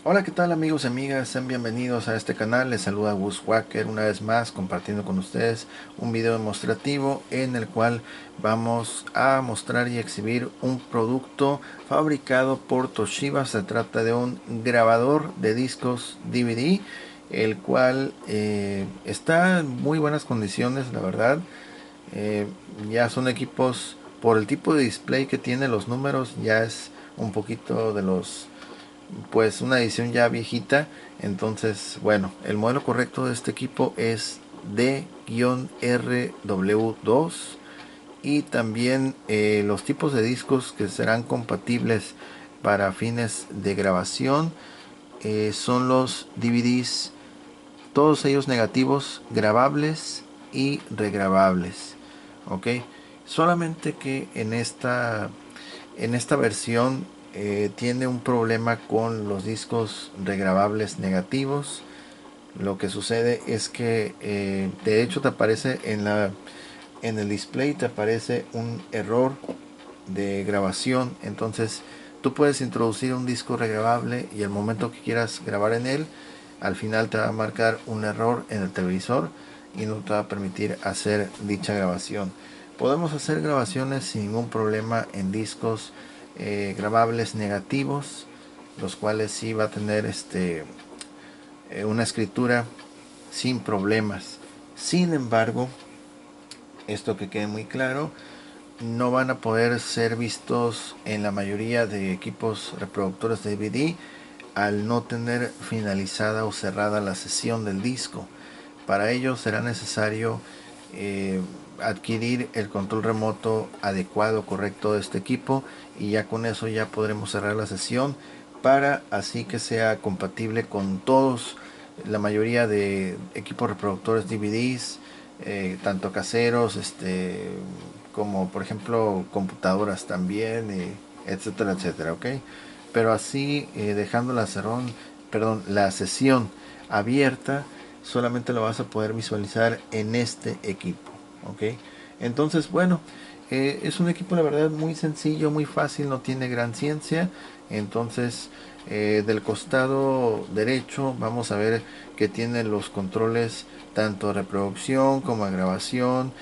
Hola, ¿qué tal amigos y amigas? Sean bienvenidos a este canal. Les saluda Gus Wacker una vez más compartiendo con ustedes un video demostrativo en el cual vamos a mostrar y exhibir un producto fabricado por Toshiba. Se trata de un grabador de discos DVD, el cual está en muy buenas condiciones, la verdad. Eh, ya son equipos, por el tipo de display que tiene, los números ya es un poquito de los, pues una edición ya viejita. Entonces, bueno, el modelo correcto de este equipo es D-RW2. Y también los tipos de discos que serán compatibles para fines de grabación son los DVDs, todos ellos negativos, grabables y regrabables. Ok, solamente que en esta versión tiene un problema con los discos regrabables negativos. Lo que sucede es que de hecho te aparece en el display, te aparece un error de grabación. Entonces tú puedes introducir un disco regrabable y el momento que quieras grabar en él, al final te va a marcar un error en el televisor y no te va a permitir hacer dicha grabación. Podemos hacer grabaciones sin ningún problema en discos grabables negativos, los cuales sí va a tener una escritura sin problemas. Sin embargo, esto que quede muy claro, no van a poder ser vistos en la mayoría de equipos reproductores de DVD al no tener finalizada o cerrada la sesión del disco. Para ello será necesario eh, adquirir el control remoto adecuado, correcto de este equipo, y ya con eso ya podremos cerrar la sesión para así que sea compatible con todos, la mayoría de equipos reproductores DVDs, tanto caseros, como por ejemplo computadoras también, etcétera, etcétera, ¿ok? Pero así dejando la sesión abierta, solamente lo vas a poder visualizar en este equipo, ¿ok? Entonces, bueno, es un equipo la verdad muy sencillo, muy fácil, no tiene gran ciencia. Entonces, del costado derecho vamos a ver que tiene los controles tanto de reproducción como de grabación,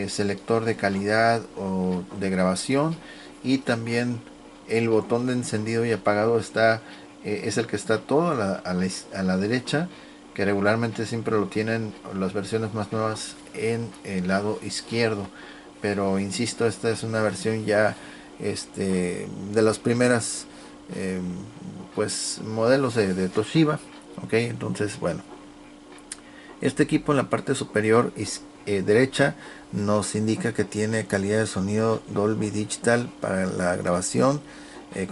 selector de calidad o de grabación, y también el botón de encendido y apagado es el que está todo a la derecha, que regularmente siempre lo tienen las versiones más nuevas en el lado izquierdo. Pero insisto, esta es una versión ya de las primeras eh, pues modelos de Toshiba. Ok, entonces bueno, este equipo en la parte superior derecha nos indica que tiene calidad de sonido Dolby Digital para la grabación,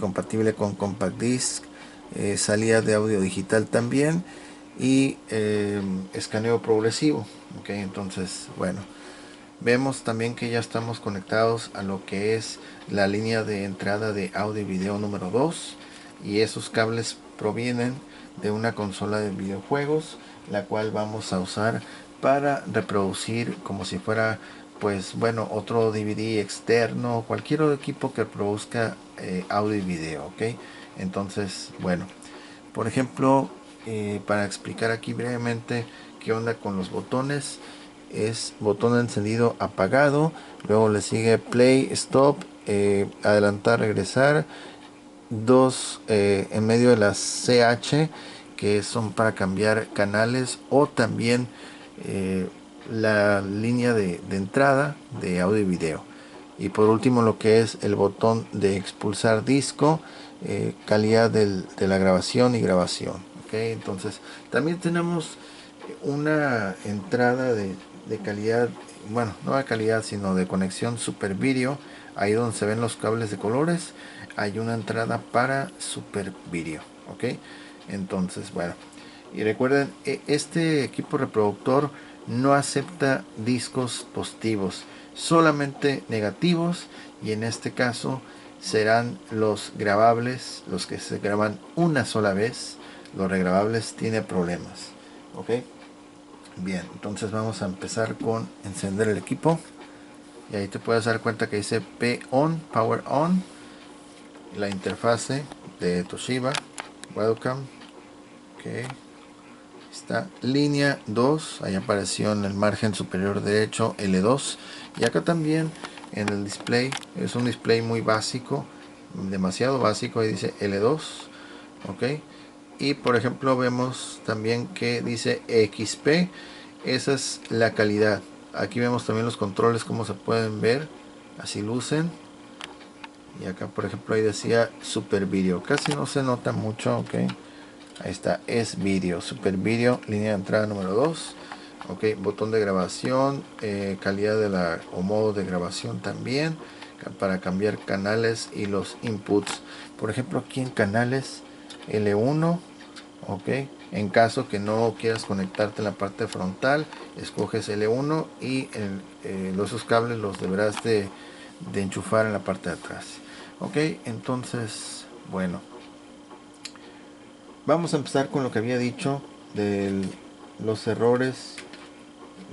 compatible con Compact Disc, salida de audio digital también, y escaneo progresivo. Ok, entonces bueno, vemos también que ya estamos conectados a lo que es la línea de entrada de audio y video número 2, y esos cables provienen de una consola de videojuegos, la cual vamos a usar para reproducir como si fuera, pues bueno, otro DVD externo, cualquier otro equipo que produzca audio y video, ¿ok? Entonces, bueno, por ejemplo, para explicar aquí brevemente qué onda con los botones, es botón de encendido apagado, luego le sigue play, stop, adelantar, regresar, dos en medio de las CH, que son para cambiar canales, o también eh, la línea de entrada de audio y video. Y por último lo que es el botón de expulsar disco, calidad de la grabación y grabación. ¿Okay? Entonces también tenemos una entrada de calidad, bueno, no de calidad sino de conexión Super Video, ahí donde se ven los cables de colores, hay una entrada para Super Video, ¿ok? Entonces, bueno, y recuerden, este equipo reproductor no acepta discos positivos, solamente negativos, y en este caso serán los grabables, los que se graban una sola vez. Los regrabables tiene problemas, ¿ok? Bien, entonces vamos a empezar con encender el equipo, y ahí te puedes dar cuenta que dice P on, Power On, la interfase de Toshiba, Welcome. Ok, está línea 2, ahí apareció en el margen superior derecho L2, y acá también en el display, es un display muy básico, demasiado básico, ahí dice L2. Ok, y por ejemplo vemos también que dice XP, esa es la calidad. Aquí vemos también los controles como se pueden ver, así lucen. Y acá por ejemplo ahí decía Super Video, casi no se nota mucho. Ok, ahí está, es Video, Super Video, línea de entrada número 2. Ok, botón de grabación, calidad de la o modo de grabación también, para cambiar canales y los inputs. Por ejemplo aquí en canales L1. Ok, en caso que no quieras conectarte en la parte frontal, escoges L1 y esos cables los deberás de enchufar en la parte de atrás. Ok, entonces, bueno, vamos a empezar con lo que había dicho de los errores,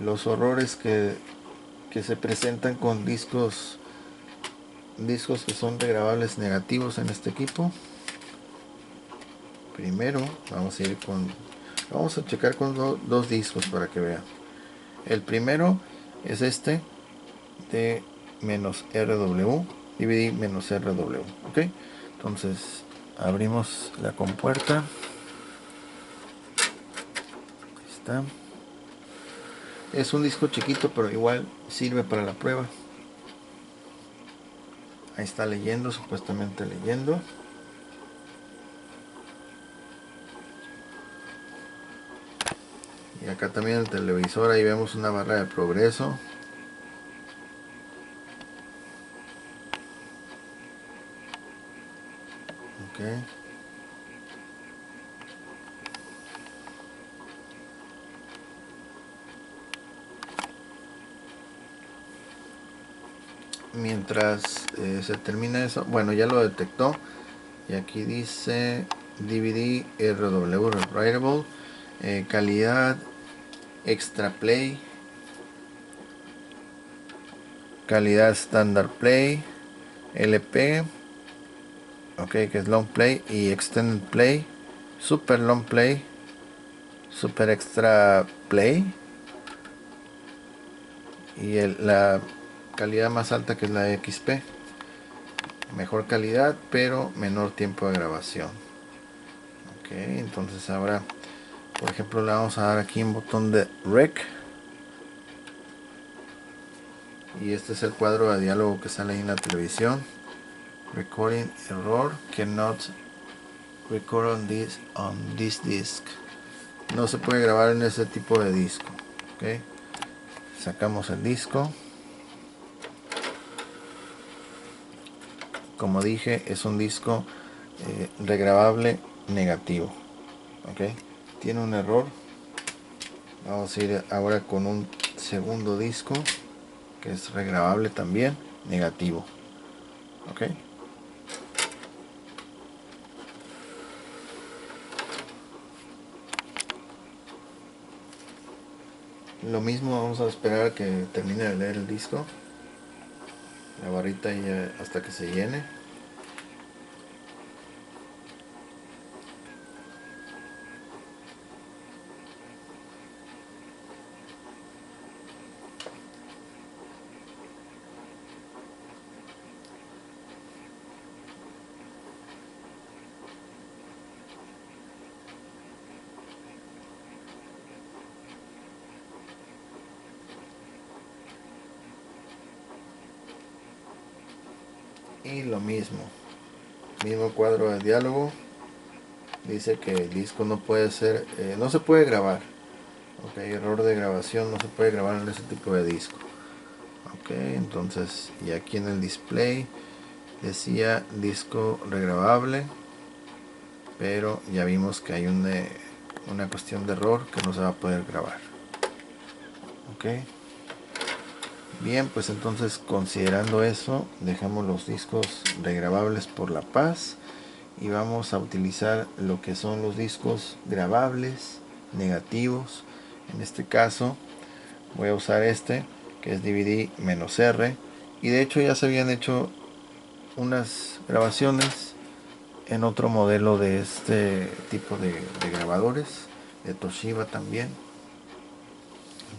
los horrores que se presentan con discos que son regrabables negativos en este equipo. Primero vamos a checar con dos discos para que vean. El primero es este de -RW, DVD-RW. Ok, entonces abrimos la compuerta. Ahí está. Es un disco chiquito, pero igual sirve para la prueba. Ahí está leyendo, supuestamente leyendo. Y acá también el televisor, ahí vemos una barra de progreso. Ok. Mientras se termina eso, bueno, ya lo detectó. Y aquí dice DVD RW Writable, calidad Extra Play, calidad Standard Play, LP, ok, que es Long Play, y Extended Play, Super Long Play, Super Extra Play, y la calidad más alta, que es la XP. Mejor calidad pero menor tiempo de grabación. Ok, entonces ahora por ejemplo le vamos a dar aquí un botón de Rec, y este es el cuadro de diálogo que sale ahí en la televisión. Recording error, cannot record on this disc. No se puede grabar en ese tipo de disco. Ok, sacamos el disco. Como dije, es un disco regrabable negativo. Ok, tiene un error. Vamos a ir ahora con un segundo disco que es regrabable también negativo. Ok, lo mismo, vamos a esperar a que termine de leer el disco, la barrita ya hasta que se llene. Y lo mismo cuadro de diálogo, dice que el disco no puede ser, no se puede grabar. Ok, error de grabación, no se puede grabar en ese tipo de disco. Ok, entonces, y aquí en el display decía disco regrabable, pero ya vimos que hay una cuestión de error que no se va a poder grabar. Ok, bien, pues entonces considerando eso, dejamos los discos regrabables por la paz y vamos a utilizar lo que son los discos grabables negativos. En este caso voy a usar este, que es DVD-R, y de hecho ya se habían hecho unas grabaciones en otro modelo de este tipo de grabadores, de Toshiba también.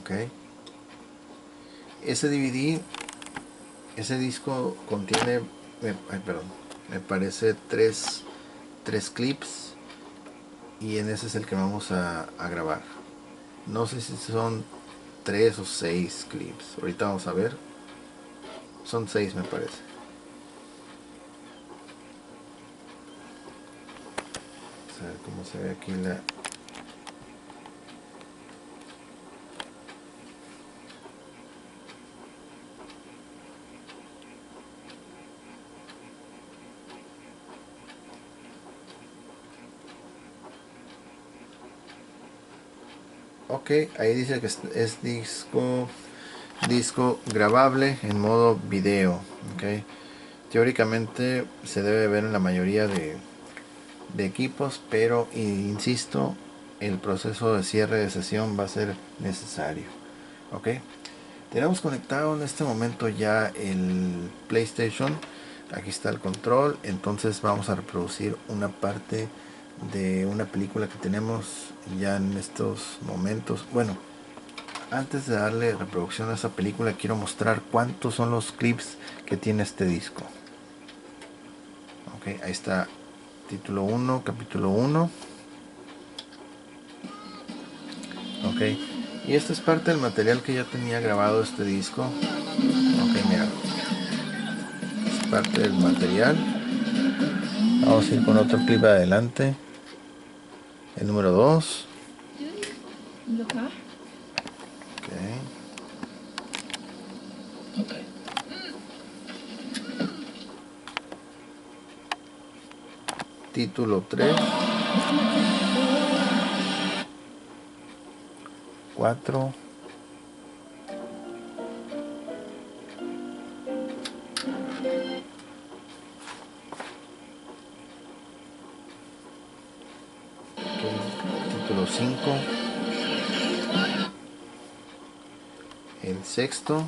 Ok. Ese DVD, ese disco contiene, me parece tres clips, y en ese es el que vamos a grabar. No sé si son 3 o 6 clips. Ahorita vamos a ver. Son 6 me parece. Vamos a ver cómo se ve aquí la... Ok, ahí dice que es disco grabable en modo video. Ok, teóricamente se debe ver en la mayoría de equipos, pero insisto, el proceso de cierre de sesión va a ser necesario. Ok, tenemos conectado en este momento ya el PlayStation. Aquí está el control. Entonces vamos a reproducir una parte de una película que tenemos ya en estos momentos. Bueno, antes de darle reproducción a esa película, quiero mostrar cuántos son los clips que tiene este disco. Ok, ahí está. Título 1, capítulo 1. Ok, y esta es parte del material que ya tenía grabado este disco. Ok, mira, es parte del material. Vamos a ir con otro clip adelante. El número 2. Ok. Título 3. 4. Título 5. El sexto.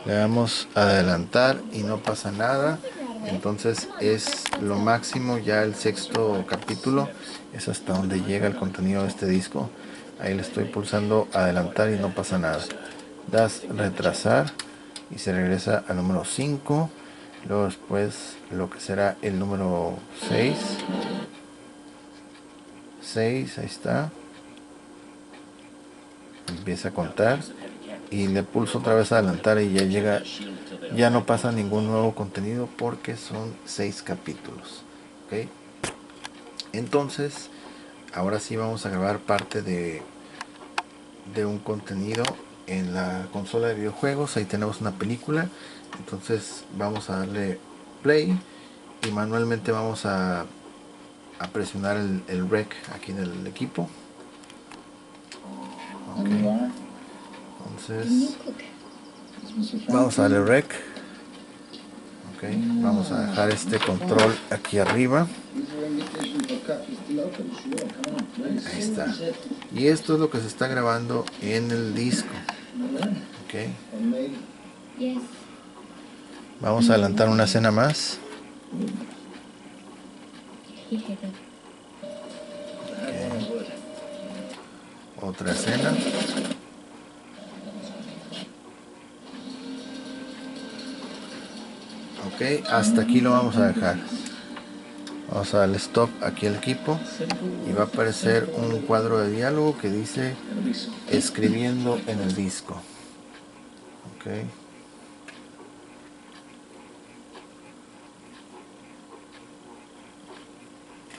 Le damos a adelantar y no pasa nada. Entonces es lo máximo. Ya el sexto capítulo es hasta donde llega el contenido de este disco. Ahí le estoy pulsando adelantar y no pasa nada. Das retrasar y se regresa al número 5. Luego después lo que será el número 6. 6, ahí está. Empieza a contar y le pulso otra vez a adelantar y ya llega, ya no pasa ningún nuevo contenido porque son 6 capítulos. ¿Okay? Entonces ahora sí vamos a grabar parte de un contenido en la consola de videojuegos. Ahí tenemos una película. Entonces vamos a darle play y manualmente vamos a presionar el rec aquí en el equipo. Okay. Entonces vamos a darle rec. Okay. Vamos a dejar este control aquí arriba. Ahí está. Y esto es lo que se está grabando en el disco. Okay. Vamos a adelantar una escena más. Okay. Otra escena. Ok, hasta aquí lo vamos a dejar. Vamos a darle stop aquí al equipo y va a aparecer un cuadro de diálogo que dice escribiendo en el disco. Ok.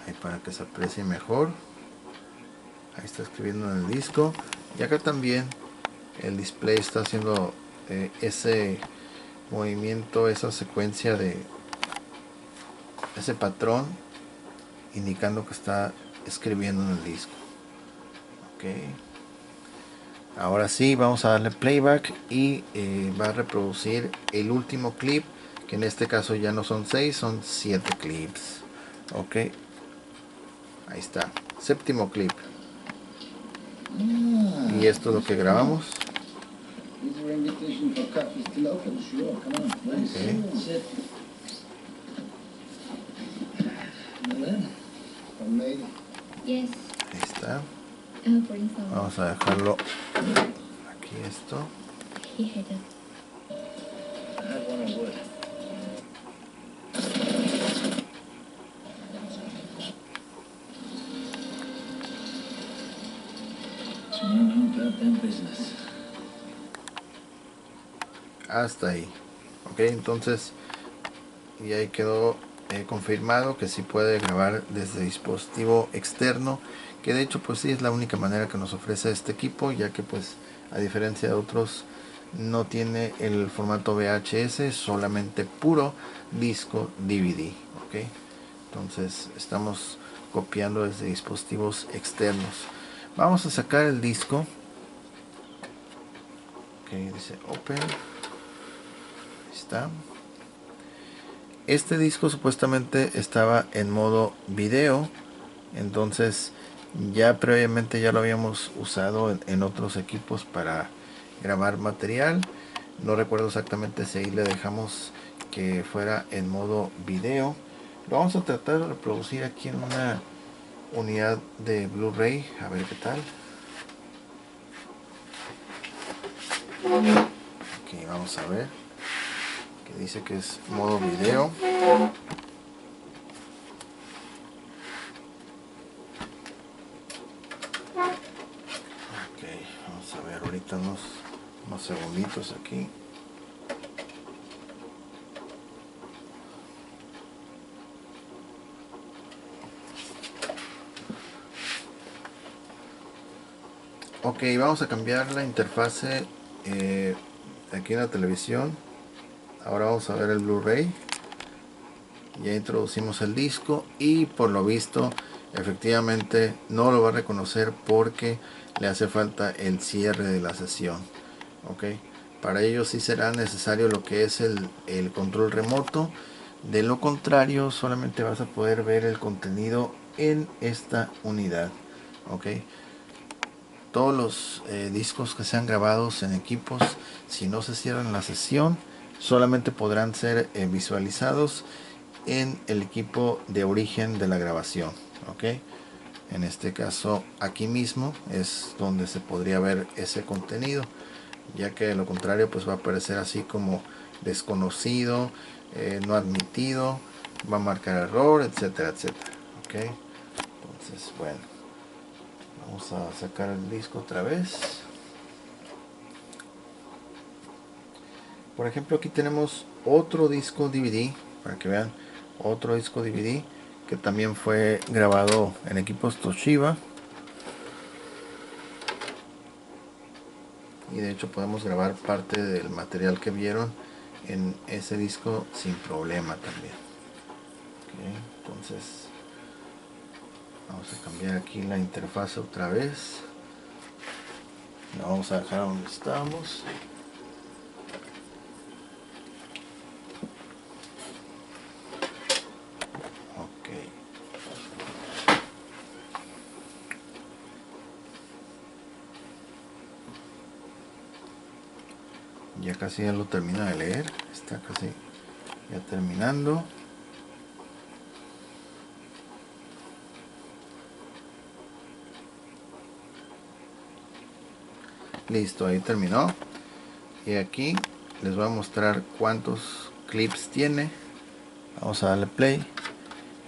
Ahí para que se aprecie mejor. Ahí está escribiendo en el disco. Y acá también el display está haciendo ese movimiento, esa secuencia de ese patrón indicando que está escribiendo en el disco. Ok. Ahora sí, vamos a darle playback y va a reproducir el último clip, que en este caso ya no son 6, son 7 clips. Ok. Ahí está. Séptimo clip. Y esto es lo que grabamos. These are invitations for coffee still open. Sure, come on, please. Okay. Sit. Now then, homemade. Yes. Ahí está. I'll bring some. Vamos a dejarlo aquí esto. Here, I had one on wood. It's none about them business. Hasta ahí. Ok, entonces y ahí quedó confirmado que sí puede grabar desde dispositivo externo, que de hecho pues sí es la única manera que nos ofrece este equipo, ya que pues a diferencia de otros no tiene el formato VHS, solamente puro disco DVD. Ok, entonces estamos copiando desde dispositivos externos. Vamos a sacar el disco. Ok, dice open. Ahí está. Este disco supuestamente estaba en modo video, entonces ya previamente ya lo habíamos usado en otros equipos para grabar material. No recuerdo exactamente si ahí le dejamos que fuera en modo video. Lo vamos a tratar de reproducir aquí en una unidad de Blu-ray, a ver qué tal. Aquí vamos a ver que dice que es modo video. Ok, vamos a ver ahorita unos segunditos aquí. Ok, vamos a cambiar la interfase aquí en la televisión. Ahora vamos a ver el Blu-ray. Ya introducimos el disco y por lo visto efectivamente no lo va a reconocer porque le hace falta el cierre de la sesión. Ok, para ello sí será necesario lo que es el control remoto. De lo contrario solamente vas a poder ver el contenido en esta unidad. Ok, todos los discos que sean grabados en equipos, si no se cierran la sesión, solamente podrán ser visualizados en el equipo de origen de la grabación. Ok, en este caso aquí mismo es donde se podría ver ese contenido, ya que de lo contrario pues va a aparecer así como desconocido, no admitido, va a marcar error, etcétera, etcétera. Ok, entonces bueno, vamos a sacar el disco otra vez. Por ejemplo, aquí tenemos otro disco DVD, para que vean, otro disco DVD que también fue grabado en equipos Toshiba. Y de hecho podemos grabar parte del material que vieron en ese disco sin problema también. Okay, entonces vamos a cambiar aquí la interfaz otra vez. La vamos a dejar donde estamos. Ok. Ya casi ya lo termina de leer. Está casi ya terminando. Listo, ahí terminó. Y aquí les voy a mostrar cuántos clips tiene. Vamos a darle play.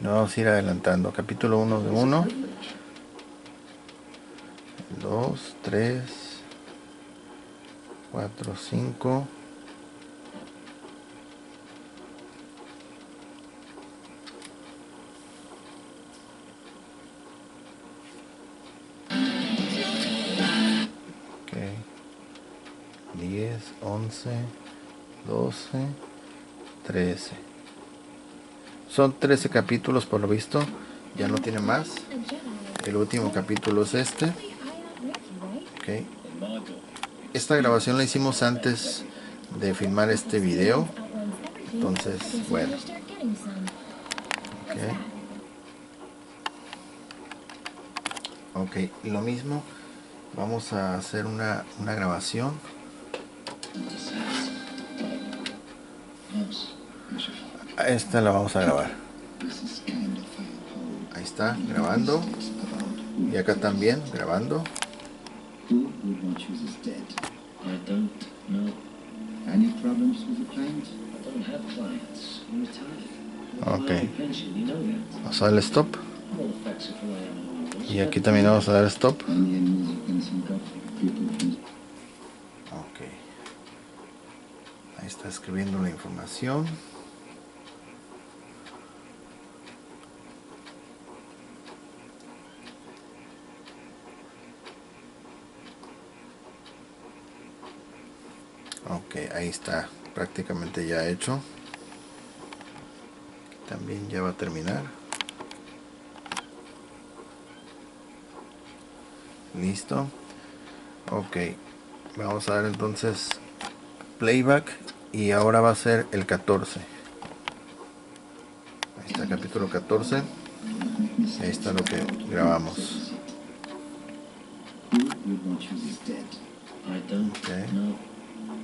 Nos vamos a ir adelantando. Capítulo 1 de 1. 2, 3, 4, 5. Ok. 10, 11, 12, 13. Son 13 capítulos por lo visto. Ya no tiene más. El último capítulo es este. Ok. Esta grabación la hicimos antes de filmar este video. Entonces, bueno. Ok, lo mismo. Vamos a hacer una grabación Esta la vamos a grabar. Ahí está, grabando. Y acá también, grabando. Who would want you as dead? I don't know. Any problems with the client? I don't have clients. I'm retired. Ok. Pension, you know that. Vamos a darle stop. All the facts are who I am. Y aquí también vamos a dar stop. Any enemies you can think of? People from Ok. Ahí está escribiendo la información. Ok, ahí está prácticamente ya hecho. También ya va a terminar. Listo. Ok, vamos a dar entonces playback y ahora va a ser el 14. Ahí está, capítulo 14. Ahí está lo que grabamos. who would want you as dead? I don't Okay. know.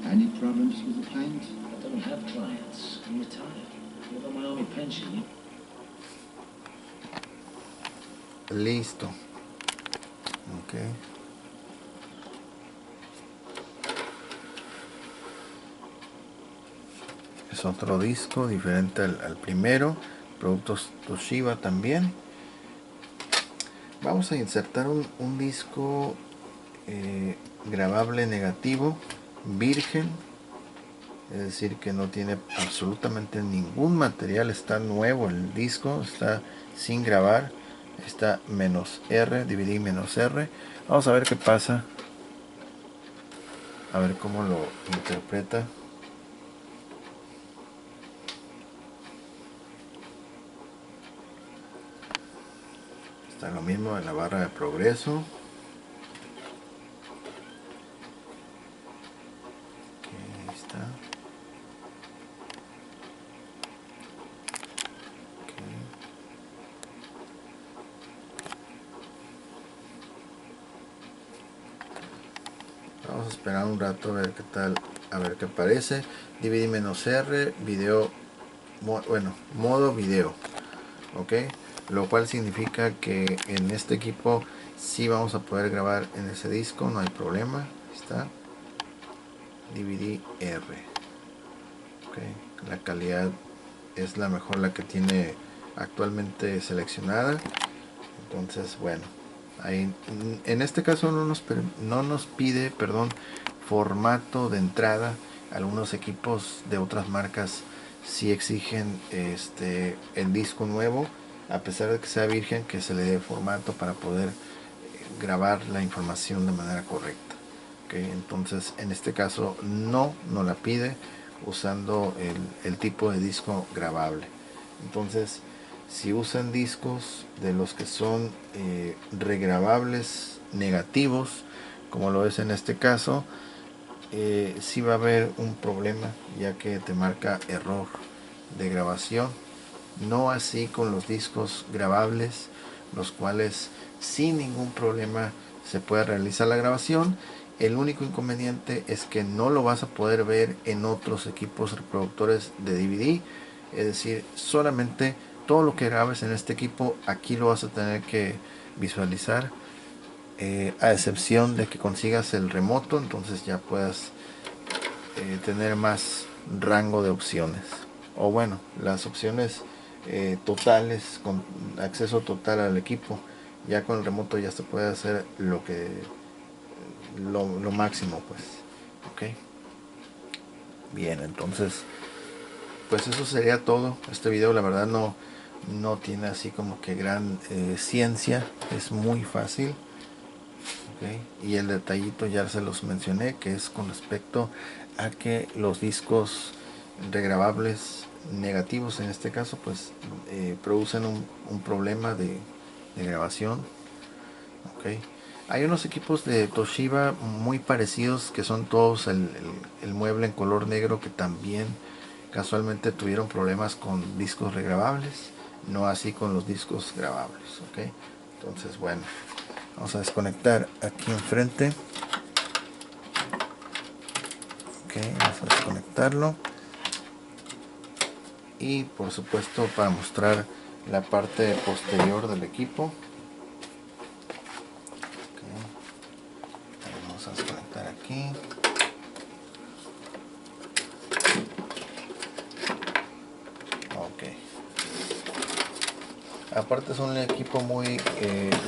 Any problems with the client? I don't have clients. I'm retired. I live on my only pension. Listo. Ok. Es otro disco diferente al primero. Productos Toshiba también. Vamos a insertar un disco grabable negativo virgen, es decir que no tiene absolutamente ningún material, está nuevo el disco, está sin grabar, está -R, DVD -R. Vamos a ver qué pasa, a ver cómo lo interpreta. Está lo mismo en la barra de progreso. Ahí está. Vamos a esperar un rato a ver qué tal, a ver qué aparece. DVD -R, video, bueno, modo video, ok, lo cual significa que en este equipo sí vamos a poder grabar en ese disco, no hay problema. Ahí está, DVD R, ok, la calidad es la mejor, la que tiene actualmente seleccionada. Entonces, bueno, ahí, en este caso no nos pide, perdón, formato de entrada. Algunos equipos de otras marcas sí exigen el disco nuevo, a pesar de que sea virgen, que se le dé formato para poder grabar la información de manera correcta. Okay, entonces en este caso no la pide, usando el tipo de disco grabable. Entonces, si usan discos de los que son regrabables negativos, como lo es en este caso, sí va a haber un problema, ya que te marca error de grabación. No así con los discos grabables, los cuales sin ningún problema se puede realizar la grabación. El único inconveniente es que no lo vas a poder ver en otros equipos reproductores de DVD. Es decir, solamente todo lo que grabes en este equipo, aquí lo vas a tener que visualizar, a excepción de que consigas el remoto, entonces ya puedas tener más rango de opciones, o bueno, las opciones totales, con acceso total al equipo. Ya con el remoto ya se puede hacer lo máximo, pues. Ok, bien, entonces pues eso sería todo. Este video la verdad no tiene así como que gran ciencia, es muy fácil. Okay. Y el detallito ya se los mencioné, que es con respecto a que los discos regrabables negativos, en este caso, pues producen un problema de grabación. Okay. Hay unos equipos de Toshiba muy parecidos, que son todos el mueble en color negro, que también casualmente tuvieron problemas con discos regrabables, no así con los discos grabables. Okay. Entonces, bueno, vamos a desconectar aquí enfrente. Ok, vamos a desconectarlo. Y por supuesto para mostrar la parte posterior del equipo. Vamos a desconectar aquí. Aparte es un equipo muy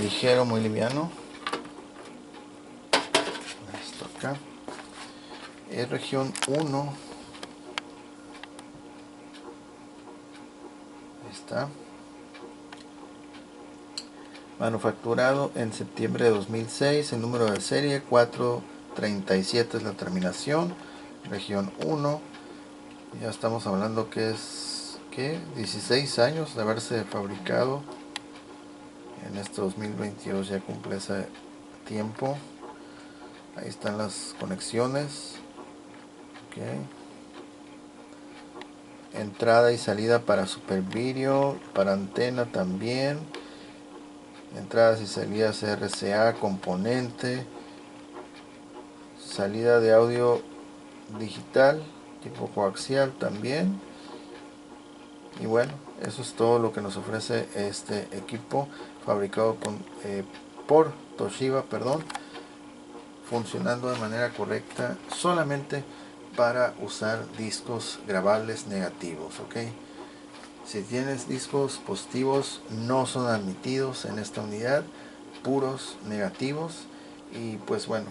ligero, muy liviano. Esto acá es región 1. Ahí está. Manufacturado en septiembre de 2006. El número de serie 437 es la terminación. Región 1. Ya estamos hablando que es 16 años de haberse fabricado. En este 2022 ya cumple ese tiempo. Ahí están las conexiones. Entrada y salida para Super Video, para antena también. Entradas y salidas RCA, componente. Salida de audio digital tipo coaxial también. Y bueno, eso es todo lo que nos ofrece este equipo fabricado por Toshiba, funcionando de manera correcta solamente para usar discos grabables negativos. Si tienes discos positivos, no son admitidos en esta unidad, puros negativos, y pues bueno,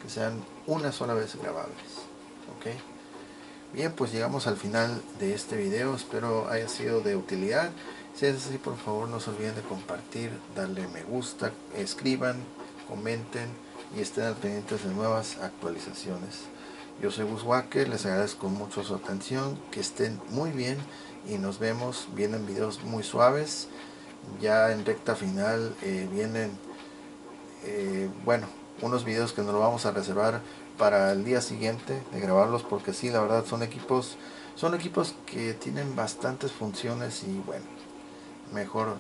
que sean una sola vez grabables. Bien, pues llegamos al final de este video. Espero haya sido de utilidad. Si es así, por favor no se olviden de compartir, darle me gusta, escriban, comenten y estén al pendientes de nuevas actualizaciones. Yo soy Gus Wacker, les agradezco mucho su atención, que estén muy bien y nos vemos. Vienen videos muy suaves, ya en recta final vienen bueno, unos videos que nos lo vamos a reservar para el día siguiente de grabarlos, porque sí, la verdad son equipos que tienen bastantes funciones y bueno, mejor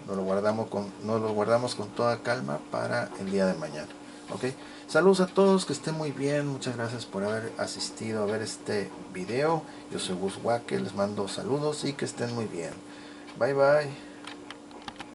nos lo guardamos con toda calma para el día de mañana. Saludos a todos, que estén muy bien. Muchas gracias por haber asistido a ver este video. Yo soy Gus Wacker, les mando saludos y que estén muy bien. Bye bye.